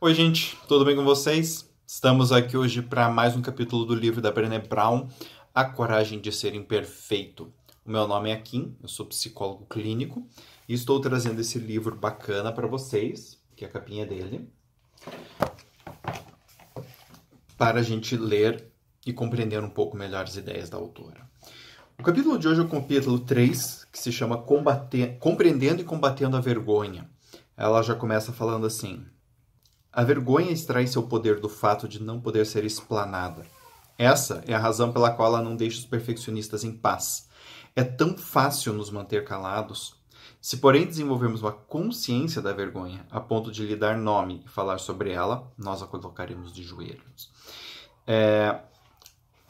Oi, gente, tudo bem com vocês? Estamos aqui hoje para mais um capítulo do livro da Brené Brown, A Coragem de Ser Imperfeito. O meu nome é Kim, eu sou psicólogo clínico e estou trazendo esse livro bacana para vocês, que é a capinha dele, para a gente ler e compreender um pouco melhor as ideias da autora. O capítulo de hoje é o capítulo 3, que se chama Compreendendo e Combatendo a Vergonha. Ela já começa falando assim: a vergonha extrai seu poder do fato de não poder ser explanada. Essa é a razão pela qual ela não deixa os perfeccionistas em paz. É tão fácil nos manter calados. Se, porém, desenvolvermos uma consciência da vergonha, a ponto de lhe dar nome e falar sobre ela, nós a colocaremos de joelhos.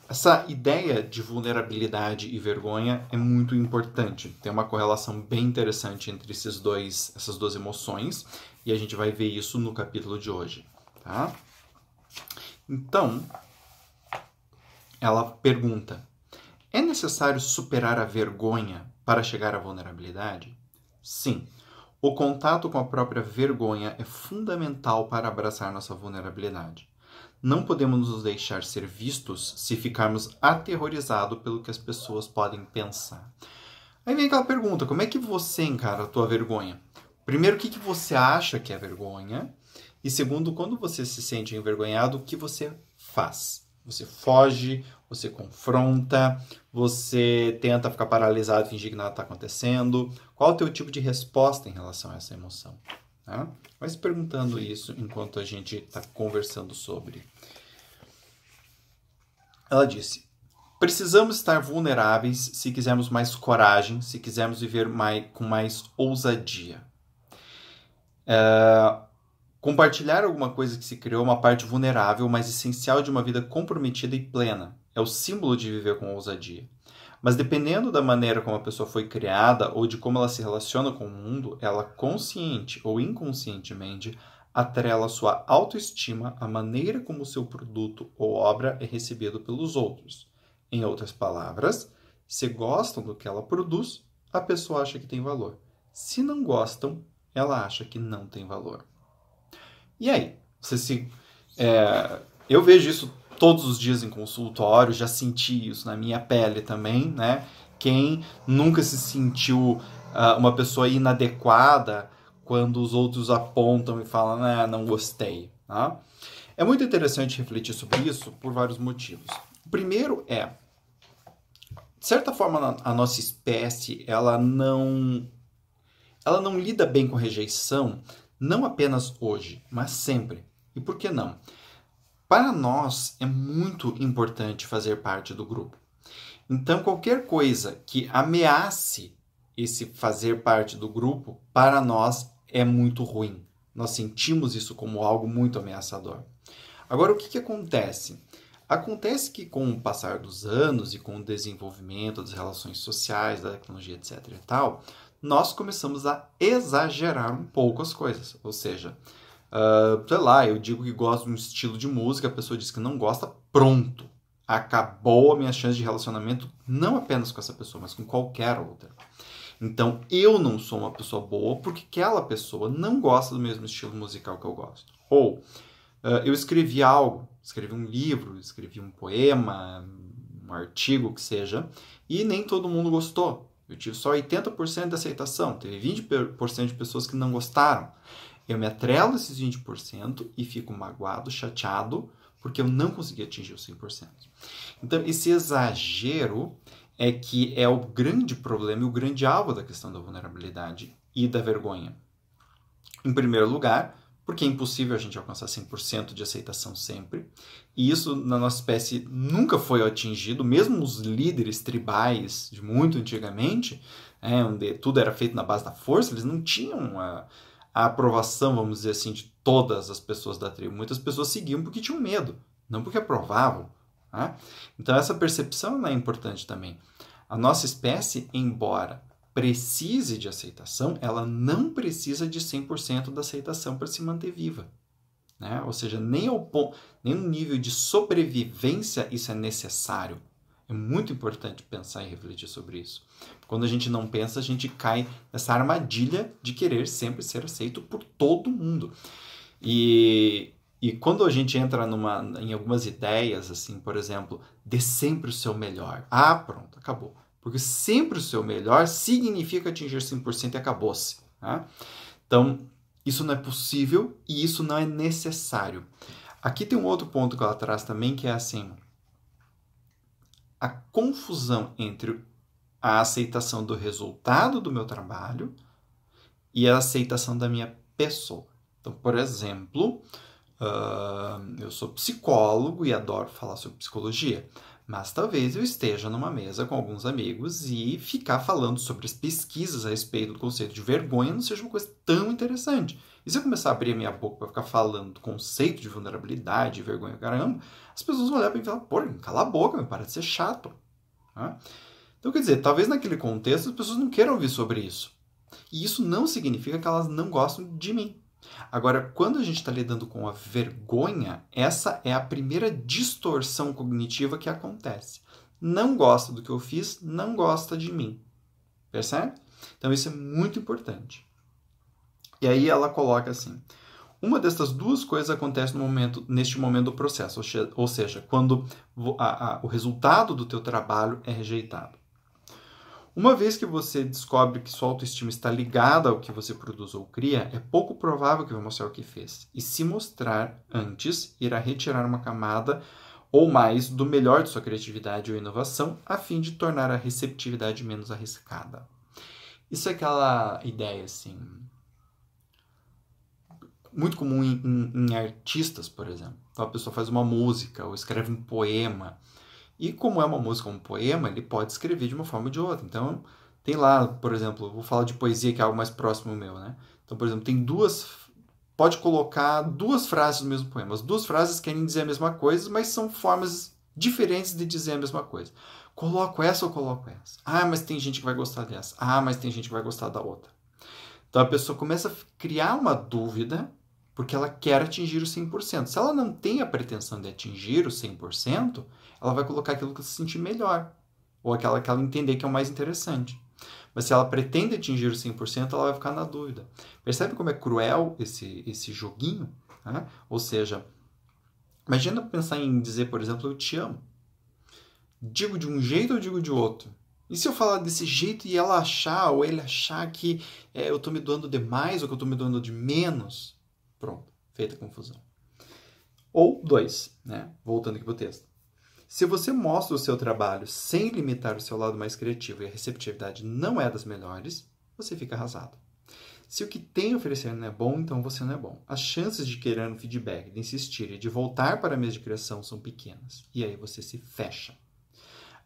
Essa ideia de vulnerabilidade e vergonha é muito importante. Tem uma correlação bem interessante entre essas duas emoções, e a gente vai ver isso no capítulo de hoje. Tá? Então, ela pergunta: é necessário superar a vergonha para chegar à vulnerabilidade? Sim. O contato com a própria vergonha é fundamental para abraçar nossa vulnerabilidade. Não podemos nos deixar ser vistos se ficarmos aterrorizados pelo que as pessoas podem pensar. Aí vem aquela pergunta: como é que você encara a tua vergonha? Primeiro, o que você acha que é vergonha? E segundo, quando você se sente envergonhado, o que você faz? Você foge, você confronta, você tenta ficar paralisado e fingir que nada está acontecendo. Qual é o teu tipo de resposta em relação a essa emoção? Tá? Vai se perguntando isso enquanto a gente está conversando sobre. Ela disse: precisamos estar vulneráveis se quisermos mais coragem, se quisermos viver com mais ousadia. Compartilhar alguma coisa que se criou é uma parte vulnerável, mas essencial de uma vida comprometida e plena. É o símbolo de viver com ousadia. Mas dependendo da maneira como a pessoa foi criada ou de como ela se relaciona com o mundo, ela consciente ou inconscientemente atrela sua autoestima à maneira como o seu produto ou obra é recebido pelos outros. Em outras palavras, se gostam do que ela produz, a pessoa acha que tem valor. Se não gostam, ela acha que não tem valor. E aí? Eu vejo isso todos os dias em consultório, já senti isso na minha pele também, né? Quem nunca se sentiu uma pessoa inadequada quando os outros apontam e falam, não gostei. Tá? É muito interessante refletir sobre isso por vários motivos. O primeiro é, de certa forma, a nossa espécie, ela não lida bem com rejeição, não apenas hoje, mas sempre. E por que não? Para nós é muito importante fazer parte do grupo. Então, qualquer coisa que ameace esse fazer parte do grupo, para nós é muito ruim. Nós sentimos isso como algo muito ameaçador. Agora, o que acontece? Acontece que com o passar dos anos e com o desenvolvimento das relações sociais, da tecnologia, etc. e tal, nós começamos a exagerar um pouco as coisas. Ou seja, sei lá, eu digo que gosto de um estilo de música, a pessoa diz que não gosta, pronto. Acabou a minha chance de relacionamento, não apenas com essa pessoa, mas com qualquer outra. Então, eu não sou uma pessoa boa porque aquela pessoa não gosta do mesmo estilo musical que eu gosto. Ou eu escrevi algo, escrevi um livro, escrevi um poema, um artigo que seja, e nem todo mundo gostou. Eu tive só 80% de aceitação, teve 20% de pessoas que não gostaram. Eu me atrelo a esses 20% e fico magoado, chateado, porque eu não consegui atingir os 100%. Então, esse exagero é que é o grande problema e o grande alvo da questão da vulnerabilidade e da vergonha. Em primeiro lugar, porque é impossível a gente alcançar 100% de aceitação sempre. E isso na nossa espécie nunca foi atingido, mesmo os líderes tribais de muito antigamente, onde tudo era feito na base da força, eles não tinham a aprovação, vamos dizer assim, de todas as pessoas da tribo. Muitas pessoas seguiam porque tinham medo, não porque aprovavam. Tá? Então essa percepção é importante também. A nossa espécie, embora precise de aceitação, ela não precisa de 100% da aceitação para se manter viva. Né? Ou seja, nem no nível de sobrevivência isso é necessário. É muito importante pensar e refletir sobre isso. Quando a gente não pensa, a gente cai nessa armadilha de querer sempre ser aceito por todo mundo. E quando a gente entra em algumas ideias, assim, por exemplo, dê sempre o seu melhor. Ah, pronto, acabou. Porque sempre o seu melhor significa atingir 100% e acabou-se. Né? Então, isso não é possível e isso não é necessário. Aqui tem um outro ponto que ela traz também, que é assim, a confusão entre a aceitação do resultado do meu trabalho e a aceitação da minha pessoa. Então, por exemplo, eu sou psicólogo e adoro falar sobre psicologia, mas talvez eu esteja numa mesa com alguns amigos e ficar falando sobre as pesquisas a respeito do conceito de vergonha não seja uma coisa tão interessante. E se eu começar a abrir a minha boca para ficar falando do conceito de vulnerabilidade, vergonha, caramba, as pessoas vão olhar para mim e falar, pô, cala a boca, me para de ser chato. Né? Então, quer dizer, talvez naquele contexto as pessoas não queiram ouvir sobre isso. E isso não significa que elas não gostam de mim. Agora, quando a gente está lidando com a vergonha, essa é a primeira distorção cognitiva que acontece. Não gosta do que eu fiz, não gosta de mim. Percebe? Então, isso é muito importante. E aí ela coloca assim, uma dessas duas coisas acontece neste momento do processo, ou seja, quando o resultado do teu trabalho é rejeitado. Uma vez que você descobre que sua autoestima está ligada ao que você produz ou cria, é pouco provável que vai mostrar o que fez. E se mostrar antes, irá retirar uma camada ou mais do melhor de sua criatividade ou inovação, a fim de tornar a receptividade menos arriscada. Isso é aquela ideia, assim, muito comum em artistas, por exemplo. Então, a pessoa faz uma música ou escreve um poema. E como é uma música ou um poema, ele pode escrever de uma forma ou de outra. Então, tem lá, por exemplo, eu vou falar de poesia, que é algo mais próximo meu, né? Então, por exemplo, pode colocar duas frases no mesmo poema. As duas frases querem dizer a mesma coisa, mas são formas diferentes de dizer a mesma coisa. Coloco essa ou coloco essa? Ah, mas tem gente que vai gostar dessa. Ah, mas tem gente que vai gostar da outra. Então, a pessoa começa a criar uma dúvida porque ela quer atingir o 100%. Se ela não tem a pretensão de atingir o 100%, ela vai colocar aquilo que ela se sentir melhor, ou aquela que ela entender que é o mais interessante. Mas se ela pretende atingir o 100%, ela vai ficar na dúvida. Percebe como é cruel esse joguinho? Né? Ou seja, imagina pensar em dizer, por exemplo, eu te amo. Digo de um jeito ou digo de outro? E se eu falar desse jeito e ela achar, ou ele achar que eu estou me doando demais ou que eu estou me doando de menos? Pronto, feita a confusão. Ou 2, né? Voltando aqui para o texto. Se você mostra o seu trabalho sem limitar o seu lado mais criativo e a receptividade não é das melhores, você fica arrasado. Se o que tem a oferecer não é bom, então você não é bom. As chances de querer um feedback, de insistir e de voltar para a mesa de criação são pequenas. E aí você se fecha.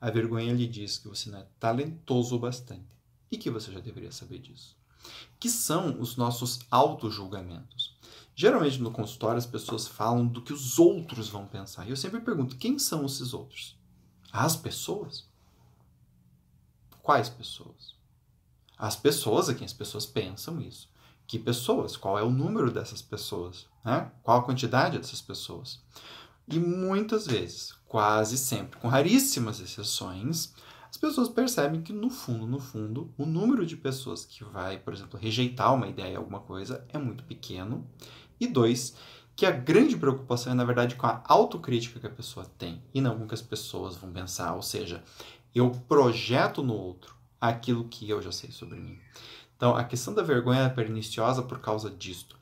A vergonha lhe diz que você não é talentoso o bastante e que você já deveria saber disso. Que são os nossos auto-julgamentos? Geralmente no consultório as pessoas falam do que os outros vão pensar. E eu sempre pergunto, quem são esses outros? As pessoas? Quais pessoas? As pessoas a quem as pessoas pensam isso. Que pessoas? Qual é o número dessas pessoas? Né? Qual a quantidade dessas pessoas? E muitas vezes, quase sempre, com raríssimas exceções, as pessoas percebem que no fundo, o número de pessoas que vai, por exemplo, rejeitar uma ideia, alguma coisa, é muito pequeno. E 2, que a grande preocupação é, na verdade, com a autocrítica que a pessoa tem e não com o que as pessoas vão pensar. Ou seja, eu projeto no outro aquilo que eu já sei sobre mim. Então, a questão da vergonha é perniciosa por causa disto.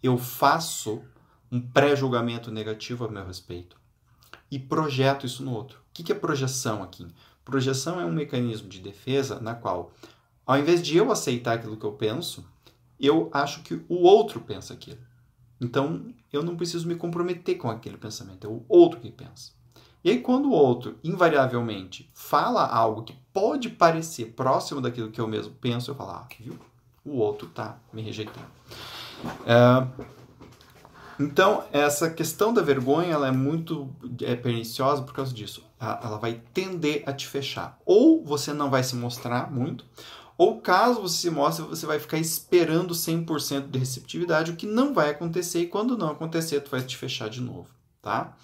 Eu faço um pré-julgamento negativo a meu respeito e projeto isso no outro. O que é projeção aqui? Projeção é um mecanismo de defesa na qual, ao invés de eu aceitar aquilo que eu penso, eu acho que o outro pensa aquilo. Então, eu não preciso me comprometer com aquele pensamento, é o outro que pensa. E aí, quando o outro, invariavelmente, fala algo que pode parecer próximo daquilo que eu mesmo penso, eu falo, viu? O outro está me rejeitando. Então, essa questão da vergonha ela é muito perniciosa por causa disso. Ela vai tender a te fechar. Ou você não vai se mostrar muito, ou caso você se mostre, você vai ficar esperando 100% de receptividade, o que não vai acontecer, e quando não acontecer, tu vai te fechar de novo, tá?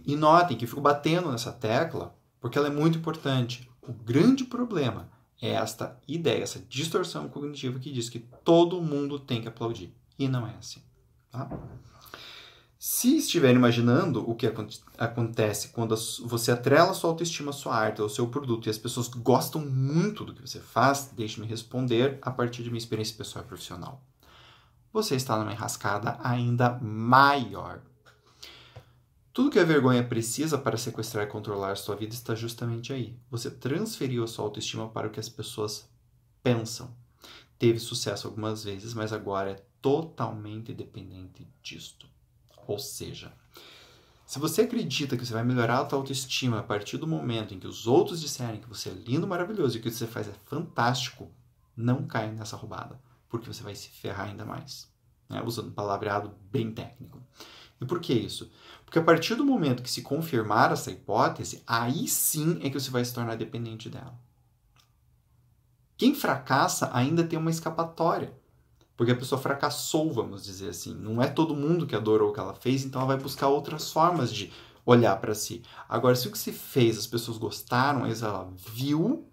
E notem que eu fico batendo nessa tecla, porque ela é muito importante. O grande problema é esta ideia, essa distorção cognitiva que diz que todo mundo tem que aplaudir. E não é assim. Tá? Se estiver imaginando o que acontece quando você atrela sua autoestima à sua arte, ao seu produto, e as pessoas gostam muito do que você faz, deixe-me responder a partir de minha experiência pessoal e profissional. Você está numa enrascada ainda maior. Tudo que a vergonha precisa para sequestrar e controlar sua vida está justamente aí. Você transferiu a sua autoestima para o que as pessoas pensam. Teve sucesso algumas vezes, mas agora é totalmente dependente disto. Ou seja, se você acredita que você vai melhorar a sua autoestima a partir do momento em que os outros disserem que você é lindo, maravilhoso e que o que você faz é fantástico, não caia nessa roubada, porque você vai se ferrar ainda mais. Né? Usando um palavreado bem técnico. E por que isso? Porque a partir do momento que se confirmar essa hipótese, aí sim é que você vai se tornar dependente dela. Quem fracassa ainda tem uma escapatória. Porque a pessoa fracassou, vamos dizer assim. Não é todo mundo que adorou o que ela fez, então ela vai buscar outras formas de olhar para si. Agora, se o que se fez, as pessoas gostaram, ela viu,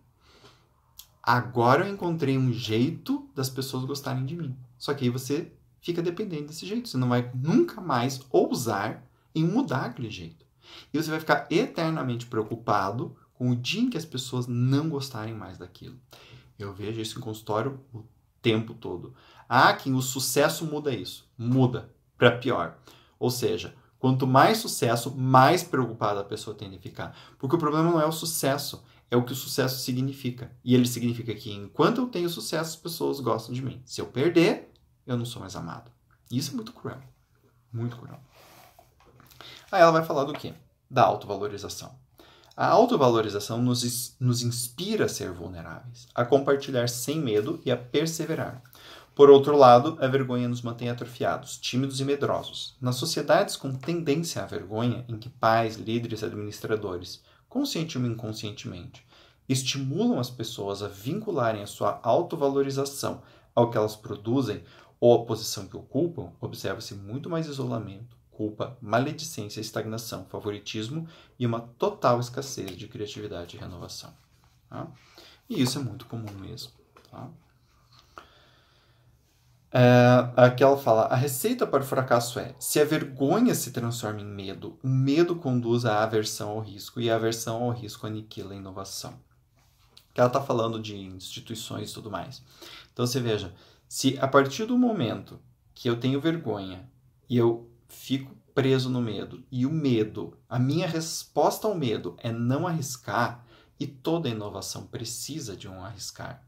agora eu encontrei um jeito das pessoas gostarem de mim. Só que aí você fica dependente desse jeito. Você não vai nunca mais ousar em mudar aquele jeito. E você vai ficar eternamente preocupado com o dia em que as pessoas não gostarem mais daquilo. Eu vejo isso em consultório o tempo todo. Ah, Kim, o sucesso muda isso. Muda para pior. Ou seja, quanto mais sucesso, mais preocupada a pessoa tende a ficar. Porque o problema não é o sucesso, é o que o sucesso significa. E ele significa que enquanto eu tenho sucesso, as pessoas gostam de mim. Se eu perder, eu não sou mais amado. E isso é muito cruel. Muito cruel. Aí ela vai falar do quê? Da autovalorização. A autovalorização nos inspira a ser vulneráveis, a compartilhar sem medo e a perseverar. Por outro lado, a vergonha nos mantém atrofiados, tímidos e medrosos. Nas sociedades com tendência à vergonha, em que pais, líderes, administradores, consciente ou inconscientemente, estimulam as pessoas a vincularem a sua autovalorização ao que elas produzem ou à posição que ocupam, observa-se muito mais isolamento, culpa, maledicência, estagnação, favoritismo e uma total escassez de criatividade e renovação. Tá? E isso é muito comum mesmo. Tá? Aqui ela fala, a receita para o fracasso é, se a vergonha se transforma em medo, o medo conduz à aversão ao risco e a aversão ao risco aniquila a inovação. Que ela está falando de instituições e tudo mais. Então você veja, se a partir do momento que eu tenho vergonha e eu fico preso no medo, e o medo, a minha resposta ao medo é não arriscar, e toda inovação precisa de um arriscar,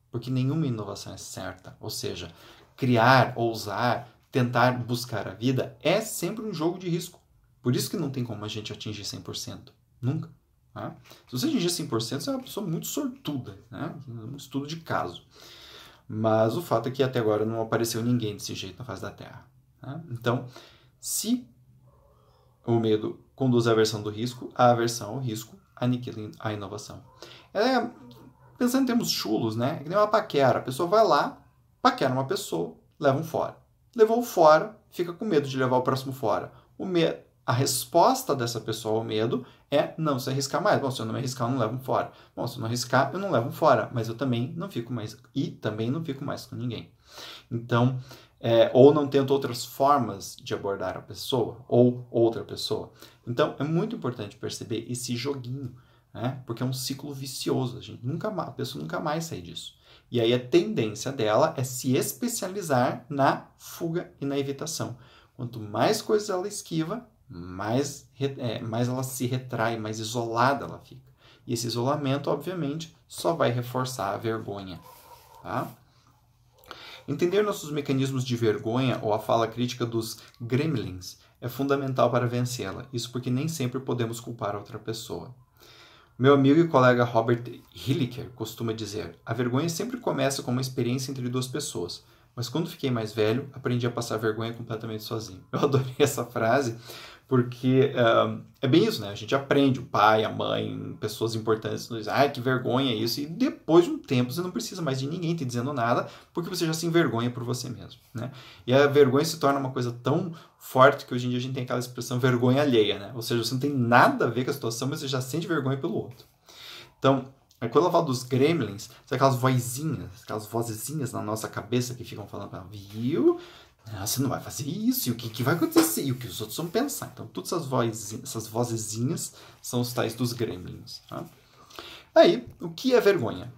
porque nenhuma inovação é certa, ou seja, criar, ousar, tentar buscar a vida é sempre um jogo de risco. Por isso que não tem como a gente atingir 100%. Nunca. Tá? Se você atingir 100%, você é uma pessoa muito sortuda. Né? Um estudo de caso. Mas o fato é que até agora não apareceu ninguém desse jeito na face da Terra. Tá? Então, se o medo conduz à aversão do risco, a aversão ao risco aniquila a inovação. Pensando em termos chulos, né? É que nem uma paquera. A pessoa vai lá, paquera uma pessoa, leva um fora. Levou o fora, fica com medo de levar o próximo fora. A resposta dessa pessoa ao medo é não se arriscar mais. Bom, se eu não me arriscar, eu não levo um fora. Bom, se eu não arriscar, eu não levo um fora. Mas eu também não fico mais. E também não fico mais com ninguém. Então, ou não tento outras formas de abordar a pessoa ou outra pessoa. Então, é muito importante perceber esse joguinho, né? Porque é um ciclo vicioso. A pessoa nunca mais sai disso. E aí a tendência dela é se especializar na fuga e na evitação. Quanto mais coisas ela esquiva, mais ela se retrai, mais isolada ela fica. E esse isolamento, obviamente, só vai reforçar a vergonha. Tá? Entender nossos mecanismos de vergonha ou a fala crítica dos gremlins é fundamental para vencê-la. Isso porque nem sempre podemos culpar outra pessoa. Meu amigo e colega Robert Hilliker costuma dizer: a vergonha sempre começa com uma experiência entre duas pessoas, mas quando fiquei mais velho, aprendi a passar vergonha completamente sozinho. Eu adorei essa frase porque é bem isso, né? A gente aprende, o pai, a mãe, pessoas importantes nos dizem, que vergonha isso, e depois de um tempo você não precisa mais de ninguém te dizendo nada, porque você já se envergonha por você mesmo, né? E a vergonha se torna uma coisa tão forte que hoje em dia a gente tem aquela expressão vergonha alheia, né? Ou seja, você não tem nada a ver com a situação, mas você já sente vergonha pelo outro. Então, quando ela fala dos gremlins, são aquelas vozinhas na nossa cabeça que ficam falando, viu? Ah, você não vai fazer isso, e o que vai acontecer, e o que os outros vão pensar. Então, todas essas vozezinhas são os tais dos gremlins. Tá? Aí, o que é vergonha?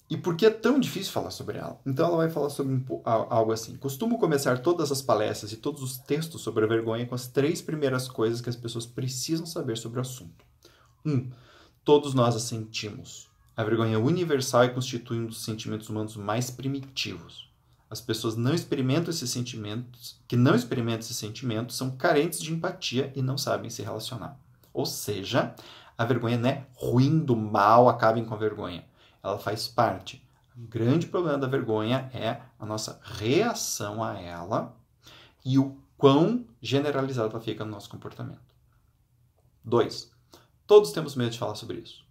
E por que é tão difícil falar sobre ela? Então, ela vai falar sobre algo assim. Costumo começar todas as palestras e todos os textos sobre a vergonha com as 3 primeiras coisas que as pessoas precisam saber sobre o assunto. 1. Todos nós a sentimos. A vergonha é universal e constitui um dos sentimentos humanos mais primitivos. As pessoas que não experimentam esses sentimentos são carentes de empatia e não sabem se relacionar. Ou seja, a vergonha não é ruim do mal, acabem com a vergonha. Ela faz parte. O grande problema da vergonha é a nossa reação a ela e o quão generalizada ela fica no nosso comportamento. 2. Todos temos medo de falar sobre isso.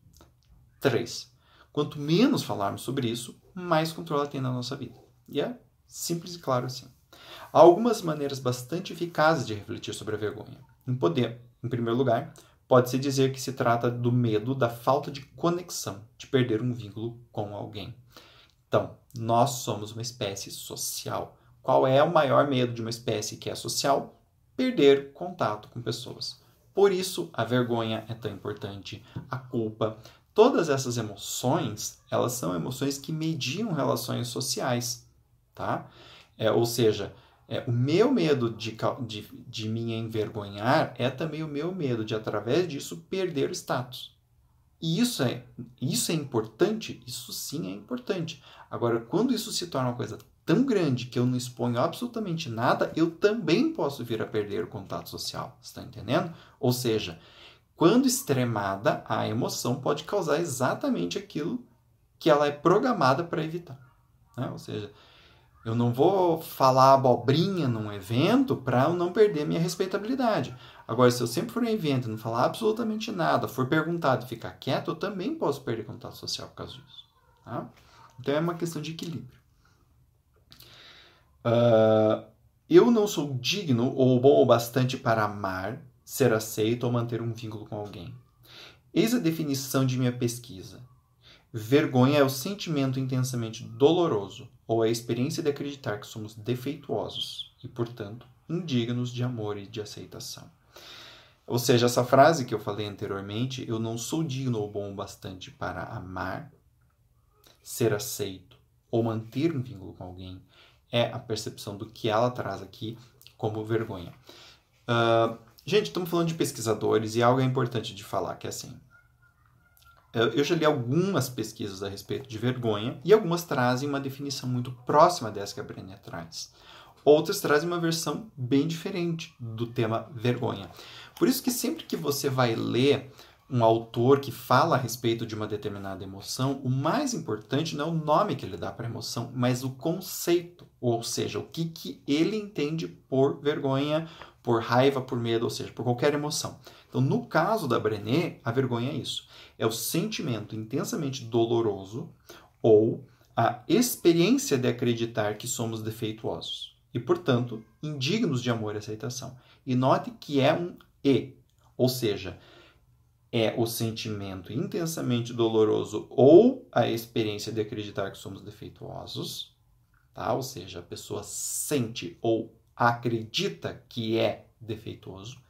3. Quanto menos falarmos sobre isso, mais controle ela tem na nossa vida. E é simples e claro assim. Há algumas maneiras bastante eficazes de refletir sobre a vergonha. Em primeiro lugar, pode-se dizer que se trata do medo da falta de conexão, de perder um vínculo com alguém. Então, nós somos uma espécie social. Qual é o maior medo de uma espécie que é social? Perder contato com pessoas. Por isso, a vergonha é tão importante, a culpa. Todas essas emoções, elas são emoções que mediam relações sociais, tá? Ou seja, o meu medo de me envergonhar é também o meu medo de, através disso, perder o status. E isso é importante? Isso sim é importante. Agora, quando isso se torna uma coisa tão grande que eu não exponho absolutamente nada, eu também posso vir a perder o contato social. Está entendendo? Ou seja, quando extremada, a emoção pode causar exatamente aquilo que ela é programada para evitar. Né? Ou seja, eu não vou falar abobrinha num evento para eu não perder minha respeitabilidade. Agora, se eu sempre for em um evento e não falar absolutamente nada, for perguntado e ficar quieto, eu também posso perder contato social por causa disso. Tá? Então, é uma questão de equilíbrio. Eu não sou digno ou bom o bastante para amar, ser aceito ou manter um vínculo com alguém. Eis a definição de minha pesquisa. Vergonha é o sentimento intensamente doloroso ou a experiência de acreditar que somos defeituosos e, portanto, indignos de amor e de aceitação. Ou seja, essa frase que eu falei anteriormente, eu não sou digno ou bom o bastante para amar, ser aceito ou manter um vínculo com alguém, é a percepção do que ela traz aqui como vergonha. Gente, estamos falando de pesquisadores e algo é importante de falar, que é assim, eu já li algumas pesquisas a respeito de vergonha e algumas trazem uma definição muito próxima dessa que a Brené traz. Outras trazem uma versão bem diferente do tema vergonha. Por isso que sempre que você vai ler um autor que fala a respeito de uma determinada emoção, o mais importante não é o nome que ele dá para a emoção, mas o conceito, ou seja, o que ele entende por vergonha, por raiva, por medo, ou seja, por qualquer emoção. Então, no caso da Brené, a vergonha é isso. É o sentimento intensamente doloroso ou a experiência de acreditar que somos defeituosos e, portanto, indignos de amor e aceitação. E note que é um E, ou seja, é o sentimento intensamente doloroso ou a experiência de acreditar que somos defeituosos, tá? Ou seja, a pessoa sente ou acredita que é defeituoso,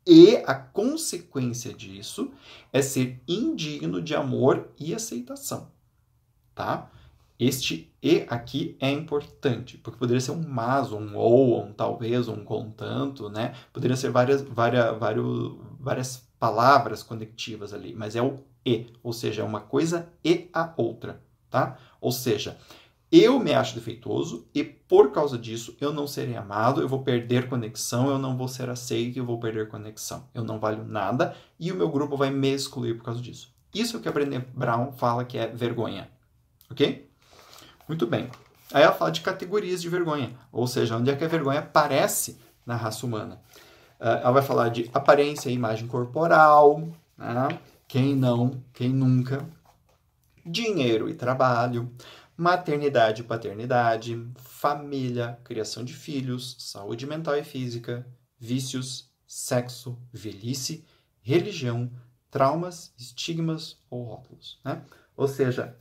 e a consequência disso é ser indigno de amor e aceitação, tá? Este e aqui é importante, porque poderia ser um mas, um ou um talvez, um contanto, né? Poderia ser várias palavras conectivas ali, mas é o e, ou seja, é uma coisa e a outra, tá? Ou seja, eu me acho defeituoso e, por causa disso, eu não serei amado, eu vou perder conexão, eu não vou ser aceito e eu vou perder conexão. Eu não valho nada e o meu grupo vai me excluir por causa disso. Isso é o que a Brené Brown fala que é vergonha. Ok? Muito bem. Aí ela fala de categorias de vergonha, ou seja, onde é que a vergonha aparece na raça humana. Ela vai falar de aparência e imagem corporal, né? Quem não, quem nunca. Dinheiro e trabalho. Maternidade e paternidade, família, criação de filhos, saúde mental e física, vícios, sexo, velhice, religião, traumas, estigmas ou rótulos. Né? Ou seja,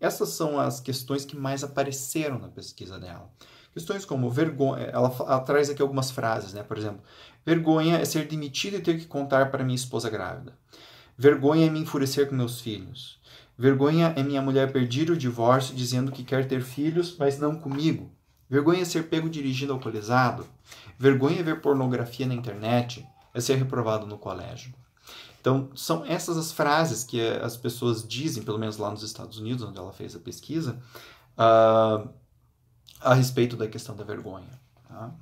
Essas são as questões que mais apareceram na pesquisa dela. Questões como vergonha, ela traz aqui algumas frases, né? Por exemplo, vergonha é ser demitido e ter que contar para minha esposa grávida. Vergonha é me enfurecer com meus filhos. Vergonha é minha mulher pedir o divórcio dizendo que quer ter filhos, mas não comigo. Vergonha é ser pego dirigindo alcoolizado. Vergonha é ver pornografia na internet. É ser reprovado no colégio. Então, são essas as frases que as pessoas dizem, pelo menos lá nos Estados Unidos, onde ela fez a pesquisa, a respeito da questão da vergonha. Tá?